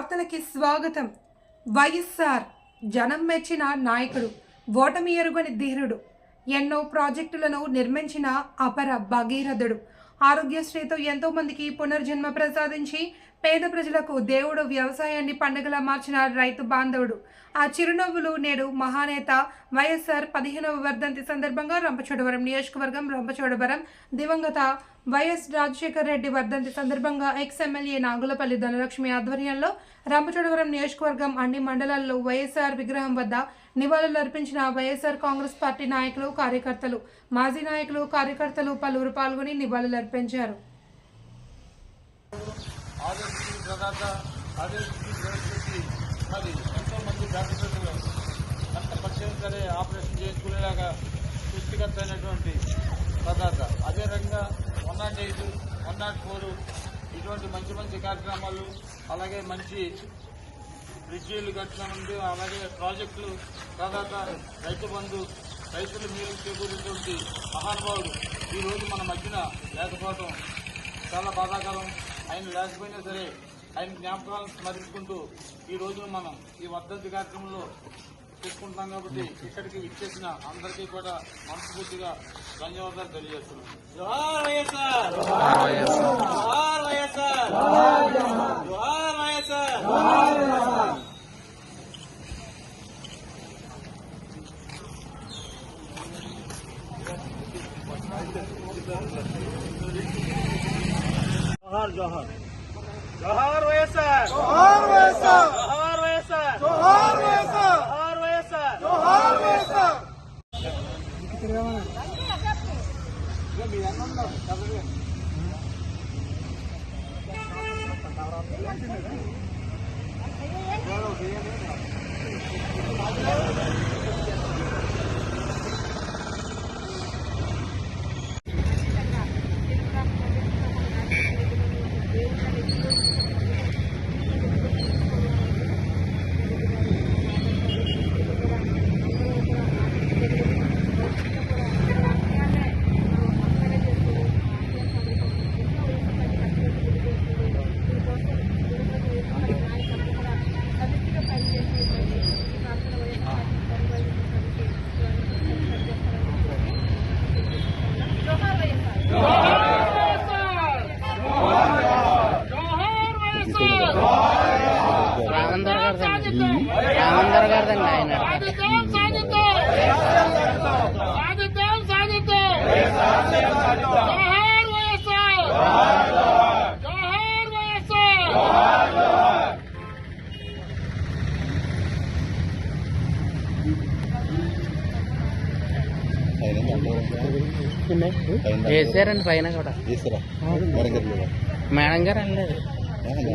వార్తలకి స్వాగతం. వైఎస్ఆర్ జనం మెచ్చిన నాయకుడు, ఓటమి ఎరుగని ధీరుడు, ఎన్నో ప్రాజెక్టులను నిర్మించిన అపర భగీరథుడు, ఆరోగ్యశ్రీతో ఎంతో మందికి పునర్జన్మ ప్రసాదించి పేద ప్రజలకు దేవుడు, వ్యవసాయాన్ని పండుగలా మార్చిన రైతు బాంధవుడు, ఆ చిరునవ్వులు నేడు మహానేత వైఎస్ఆర్ 15వ వర్ధంతి సందర్భంగా రంపచోడవరం నియోజకవర్గం రంపచోడవరం దివంగత వైఎస్ రాజశేఖర్ రెడ్డి వర్ధంతి సందర్భంగా ఎక్స్-ఎమ్మెల్యే నాగులపల్లి ధనలక్ష్మి ఆధ్వర్యంలో రంపచోడవరం నియోజకవర్గం అన్ని మండలాల్లో వైఎస్ఆర్ విగ్రహం వద్ద నివాళులర్పించిన వైఎస్ఆర్ కాంగ్రెస్ పార్టీ నాయకులు, కార్యకర్తలు, మాజీ నాయకులు, కార్యకర్తలు పలువురు పాల్గొని నివాళులర్పించారు. మరి ఎంతో మంది డాక్టర్లు కష్టపరిచయం సరే ఆపరేషన్ చేసుకునేలాగా సృష్టికర్త అయినటువంటి ప్రదాత. అదే రకంగా 108, 104 ఇటువంటి మంచి మంచి కార్యక్రమాలు, అలాగే మంచి బ్రిడ్జీలు కట్టడం ఉంది, అలాగే ప్రాజెక్టులు ప్రదాత, రైతు బంధు, రైతులు మేలు చేకూరేటువంటి మహానుభావుడు ఈరోజు మన మధ్యన లేకపోవడం చాలా బాధాకరం. ఆయన లేకపోయినా సరే ఆయన జ్ఞాపకాలను స్మరించుకుంటూ ఈ రోజున మనం ఈ వర్ధంతి కార్యక్రమంలో చేసుకుంటాం. కాబట్టి ఇక్కడికి విచ్చేసిన అందరికీ కూడా మనస్ఫూర్తిగా ధన్యవాదాలు తెలియజేస్తున్నాం. జోహార్ వైఎస్ఆర్, జోహార్ వైఎస్ఆర్, జోహార్ వైఎస్ఆర్. జోహార్ జోహార్ జోహార్ వైఎస్ఆర్, జోహార్ వైఎస్ఆర్, జోహార్ వైఎస్ఆర్, జోహార్ వైఎస్ఆర్, జోహార్ వైఎస్ఆర్, జోహార్ వైఎస్ఆర్. రామందర్ గారిదండి ఆయన. వేసారండి పైన కూడా. మేడం గారు అనలేదు.